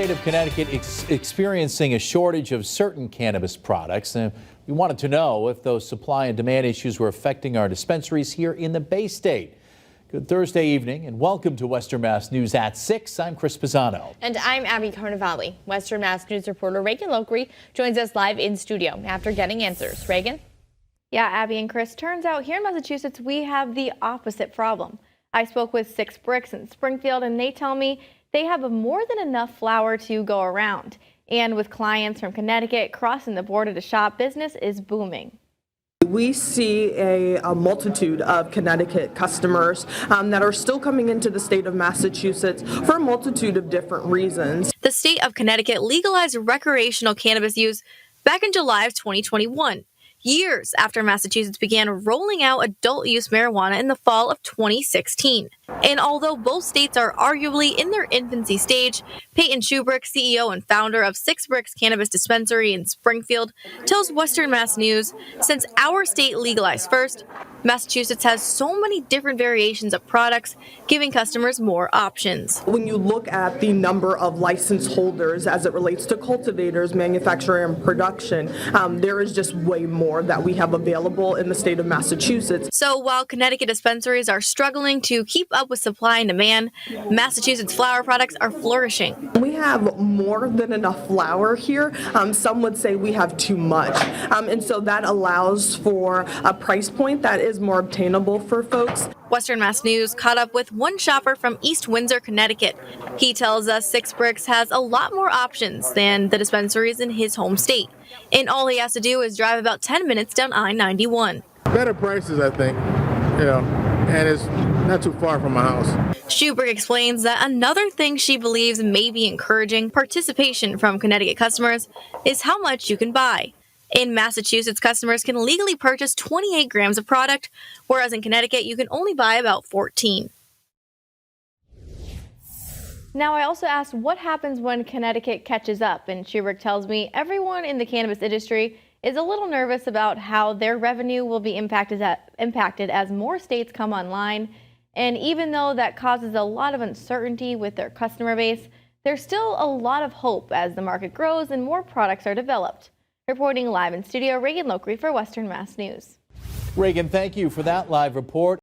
State of Connecticut experiencing a shortage of certain cannabis products. And we wanted to know if those supply and demand issues were affecting our dispensaries here in the Bay State. Good Thursday evening and welcome to Western Mass News at 6. I'm Chris Pisano. And I'm Abby Carnevale. Western Mass News reporter Reagan Lockery joins us live in studio after getting answers. Reagan? Yeah, Abby and Chris, turns out here in Massachusetts we have the opposite problem. I spoke with Six Bricks in Springfield and they tell me they have more than enough flour to go around. And with clients from Connecticut crossing the border to shop, business is booming. We see a multitude of Connecticut customers that are still coming into the state of Massachusetts for a multitude of different reasons. The state of Connecticut legalized recreational cannabis use back in July of 2021. Years after Massachusetts began rolling out adult use marijuana in the fall of 2016. And although both states are arguably in their infancy stage, Peyton Shubrick, CEO and founder of Six Bricks Cannabis Dispensary in Springfield, tells Western Mass News, since our state legalized first, Massachusetts has so many different variations of products, giving customers more options. When you look at the number of license holders as it relates to cultivators, manufacturing, and production, there is just way more that we have available in the state of Massachusetts. So while Connecticut dispensaries are struggling to keep up with supply and demand, Massachusetts flower products are flourishing. We have more than enough flour here. Some would say we have too much. And so that allows for a price point that is more obtainable for folks. Western Mass News caught up with one shopper from East Windsor, Connecticut. He tells us Six Bricks has a lot more options than the dispensaries in his home state. And all he has to do is drive about 10 minutes down I-91. Better prices, I think, and it's not too far from my house. Shubrick explains that another thing she believes may be encouraging participation from Connecticut customers is how much you can buy. In Massachusetts, customers can legally purchase 28 grams of product, whereas in Connecticut, you can only buy about 14. Now, I also asked what happens when Connecticut catches up, and Shubrick tells me everyone in the cannabis industry is a little nervous about how their revenue will be impacted as more states come online. And even though that causes a lot of uncertainty with their customer base, there's still a lot of hope as the market grows and more products are developed. Reporting live in studio, Reagan Lockery for Western Mass News. Reagan, thank you for that live report.